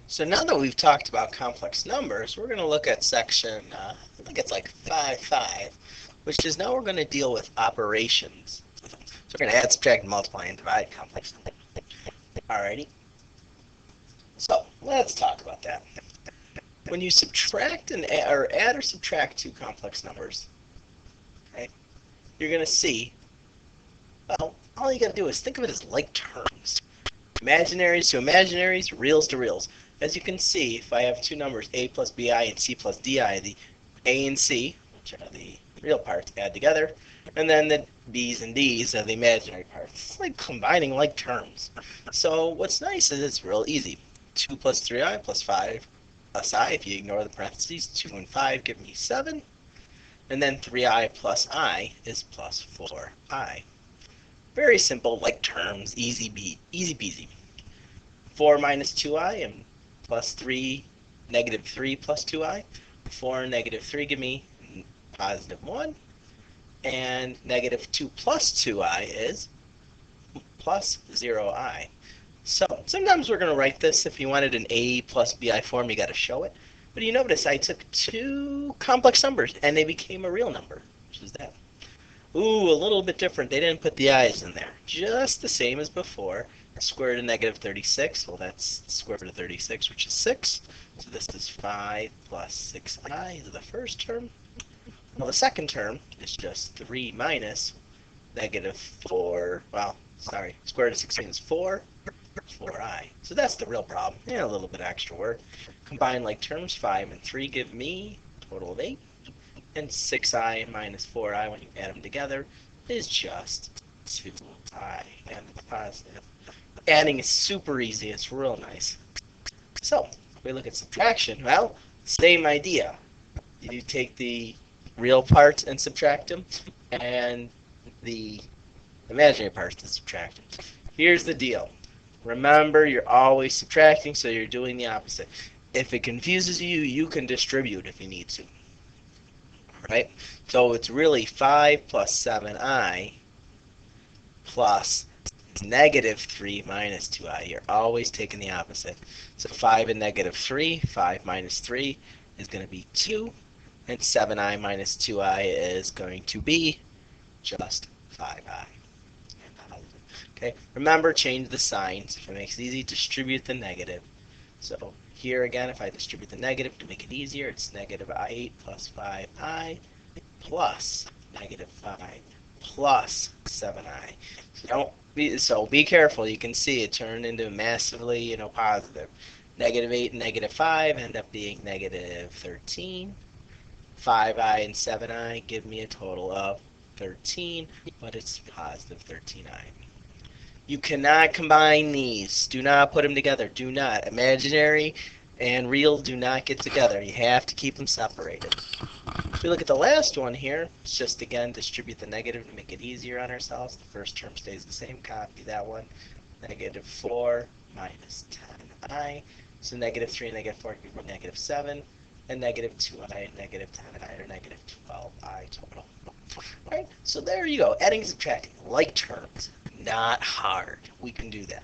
So now that we've talked about complex numbers, we're going to look at section, I think it's like 5.5, which is now we're going to deal with operations. So we're going to add, subtract, multiply, and divide complex numbers. Alrighty. So let's talk about that. When you subtract or add or subtract two complex numbers, okay, you're going to see, well, all you got to do is think of it as like terms. Imaginaries to imaginaries, reals to reals. As you can see, if I have two numbers, a plus bi and c plus di, the a and c, which are the real parts, add together, and then the b's and d's are the imaginary parts. It's like combining like terms. So what's nice is it's real easy. 2 plus 3i plus 5 plus I, if you ignore the parentheses, 2 and 5 give me 7, and then 3i plus I is plus 4i. Very simple, like terms, easy peasy. 4 minus 2i and plus 3, negative 3 plus 2i. 4 and negative 3 give me positive 1. And negative 2 plus 2i is plus 0i. So sometimes we're going to write this. If you wanted an a plus bi form, you got to show it. But you notice I took two complex numbers and they became a real number, which is that. Ooh, a little bit different. They didn't put the i's in there. Just the same as before. Square root of negative 36. Well, that's square root of 36, which is 6. So this is 5 plus 6i is the first term. Well, the second term is just 3 minus negative 4. Well, sorry. Square root of 16 is 4. 4i. So that's the real problem. Yeah, a little bit extra work. Combine like terms, 5 and 3 give me a total of 8. And 6i minus 4i, when you add them together, is just 2i, and it's positive. Adding is super easy. It's real nice. So, if we look at subtraction, well, same idea. You take the real parts and subtract them, and the imaginary parts and subtract them. Here's the deal. Remember, you're always subtracting, so you're doing the opposite. If it confuses you, you can distribute if you need to. Right? So it's really 5 plus 7i plus negative 3 minus 2i. You're always taking the opposite. So 5 and negative 3, 5 minus 3 is going to be 2, and 7i minus 2i is going to be just 5i. Okay, remember, change the signs. If it makes it easy, distribute the negative. So here again, if I distribute the negative to make it easier, it's negative 8 plus 5i plus negative 5 plus 7i. So be careful. You can see it turned into massively, positive. Negative 8 and negative 5 end up being negative 13. 5i and 7i give me a total of 13, but it's positive 13i. You cannot combine these. Do not put them together. Do not. Imaginary and real do not get together. You have to keep them separated. If we look at the last one here, it's just, again, distribute the negative to make it easier on ourselves. The first term stays the same. Copy that one. Negative 4 minus 10i. So negative 3 and negative 4 give me negative 7. And negative 2i and negative 10i are negative 12i total. Alright, so there you go. Adding and subtracting, like terms. Not hard. We can do that.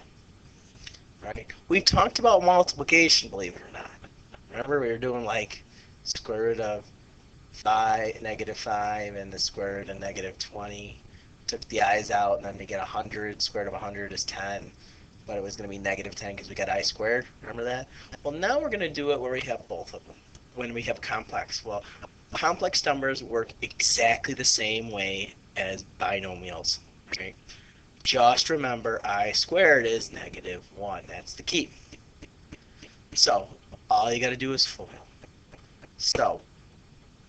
Right? We've talked about multiplication, believe it or not. Remember, we were doing like square root of 5, negative 5, and the square root of negative 20. Took the i's out, and then to get 100, square root of 100 is 10. But it was going to be negative 10 because we got I squared. Remember that? Well, now we're going to do it where we have both of them. When we have complex. Well, complex numbers work exactly the same way as binomials. Okay? Just remember, I squared is negative 1. That's the key. So, all you got to do is FOIL. So,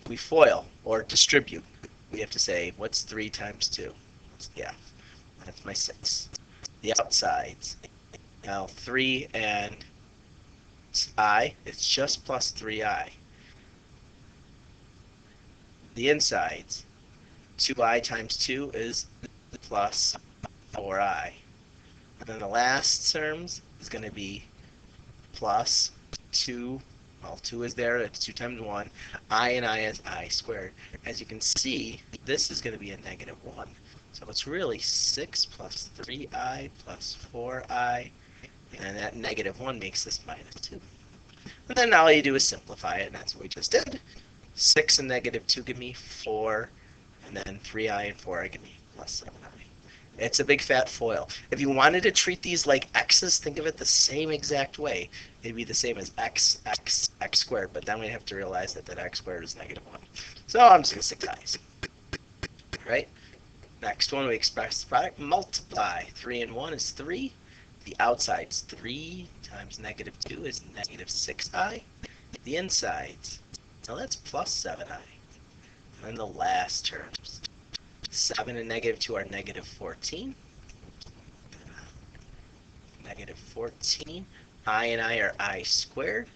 we FOIL, or distribute. We have to say, what's 3 times 2? Yeah, that's my 6. The outsides. Now, 3 and I, it's just plus 3i. The insides, 2i times 2 is plus 4i. And then the last terms is going to be plus 2. Well, 2 is there. That's 2 times 1. I and I is I squared. As you can see, this is going to be a negative 1. So it's really 6 plus 3i plus 4i. And that negative 1 makes this minus 2. And then all you do is simplify it, and that's what we just did. 6 and negative 2 give me 4, and then 3i and 4i give me plus 7i. It's a big fat FOIL. If you wanted to treat these like x's, think of it the same exact way. It'd be the same as x squared, but then we have to realize that x squared is negative 1. So I'm just going to stick to i's. Right? Next one, we express the product. Multiply. 3 and 1 is 3. The outside's 3 times negative 2 is negative 6i. The insides, now that's plus 7i. And then the last terms. 7 and negative 2 are negative 14. Negative 14. I and I are I squared.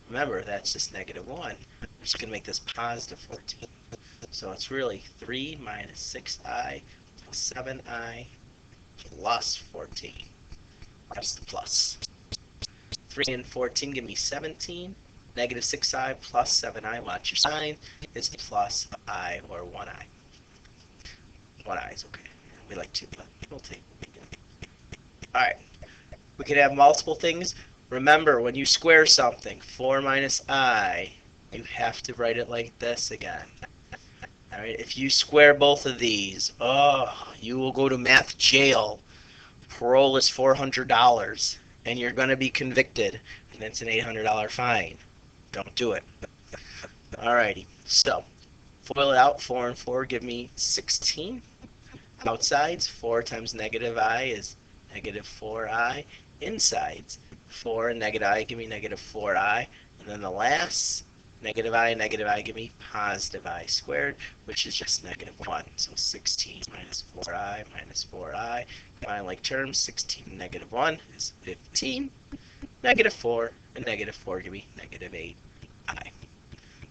Remember, that's just negative 1. I'm just going to make this positive 14. So it's really 3 minus 6i plus 7i plus 14. That's the plus. 3 and 14 give me 17. Negative 6i plus 7i, watch your sign, is plus I or 1i. 1i is okay. We like 2, but we'll take it. Alright. We can have multiple things. Remember, when you square something, 4 minus I, you have to write it like this again. Alright, if you square both of these, you will go to math jail. Parole is $400, and you're going to be convicted, and it's an $800 fine. Don't do it. Alrighty, so FOIL it out. 4 and 4 give me 16. Outsides, 4 times negative I is negative 4i. Insides, 4 and negative I give me negative 4i. And then the last, negative I and negative I give me positive I squared, which is just negative 1. So 16 minus 4i minus 4i. Combine like terms, 16 and negative 1 is 15. Negative 4 and negative 4 give me negative 8i.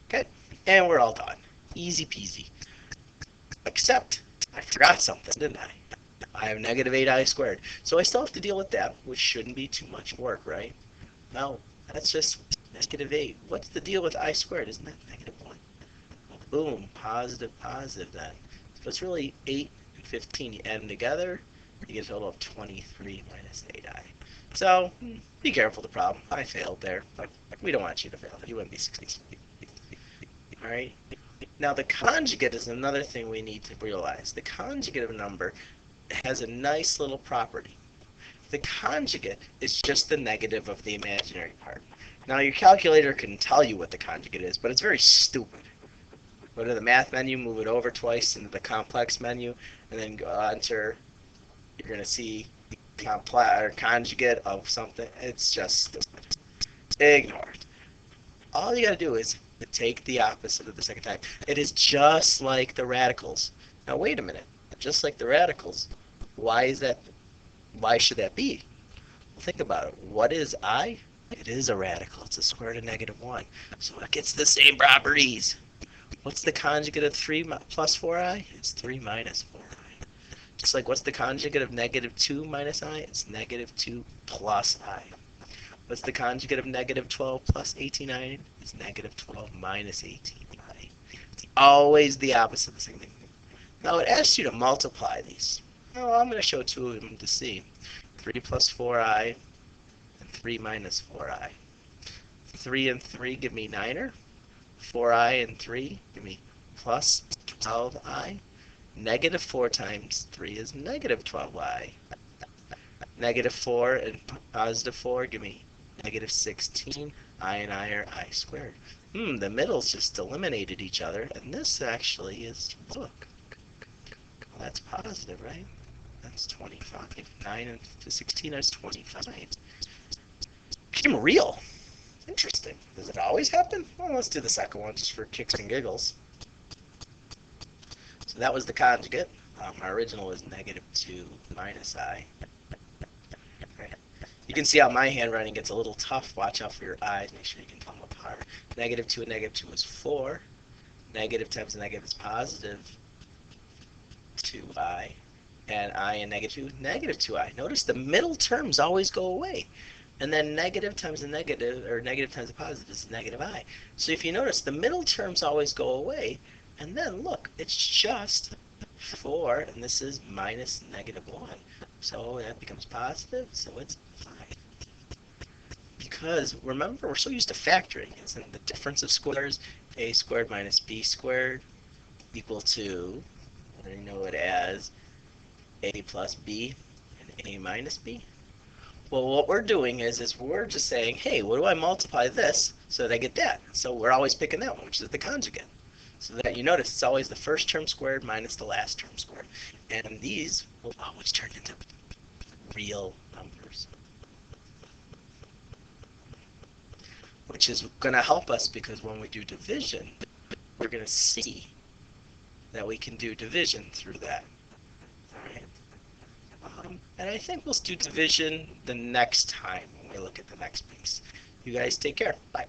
Okay, and we're all done. Easy peasy. Except, I forgot something, didn't I? I have negative 8i squared. So I still have to deal with that, which shouldn't be too much work, right? No, that's just negative 8. What's the deal with I squared? Isn't that negative 1? Boom, positive, positive then. So it's really 8 and 15. You add them together, you get a total of 23 minus 8i. So, be careful the problem. I failed there, but we don't want you to fail. You wouldn't be successful. Alright? Now the conjugate is another thing we need to realize. The conjugate of a number has a nice little property. The conjugate is just the negative of the imaginary part. Now your calculator can tell you what the conjugate is, but it's very stupid. Go to the math menu, move it over twice into the complex menu, and then go enter. You're going to see conjugate of something. It's just stupid. Ignore it. All you got to do is take the opposite of the second time. It is just like the radicals. Now wait a minute. Just like the radicals, why is that? Why should that be? Well, think about it. What is I? It is a radical. It's a square root of negative 1. So it gets the same properties. What's the conjugate of 3 plus 4i? It's 3 minus 4i. Just like what's the conjugate of negative 2 minus I? It's negative 2 plus I. What's the conjugate of negative 12 plus 18i? It's negative 12 minus 18i. It's always the opposite of the same thing. Now it asks you to multiply these. Well, I'm going to show 2 of them to see. 3 plus 4i and 3 minus 4i. 3 and 3 give me 9er. 4i and 3 give me plus 12i. Negative 4 times 3 is negative 12i. Negative 4 and positive 4 give me negative 16. I and I are I squared. The middles just eliminated each other, and this actually is, look, well, that's positive, right? That's 25. 9 and 16 is 25. Became real. Interesting. Does it always happen? Well, let's do the second one just for kicks and giggles. So that was the conjugate. My original was negative 2 minus I. Okay. You can see how my handwriting gets a little tough. Watch out for your eyes. Make sure you can tell them apart. Negative 2 and negative 2 is 4. Negative times negative is positive 2i. And I and negative 2, negative 2i. Notice the middle terms always go away. And then negative times a negative, or negative times a positive is negative I. So if you notice, the middle terms always go away. And then look, it's just 4, and this is minus negative 1. So that becomes positive, so it's 5. because remember, we're so used to factoring. Isn't the difference of squares a squared minus b squared equal to, I know it as a plus b and a minus b? Well, what we're doing is we're just saying, hey, what do I multiply this so that I get that? So we're always picking that one, which is the conjugate. So that you notice it's always the first term squared minus the last term squared. And these will always turn into real numbers, which is going to help us because when we do division, we're going to see that we can do division through that. All right. And I think we'll do division the next time when we look at the next piece. You guys take care. Bye.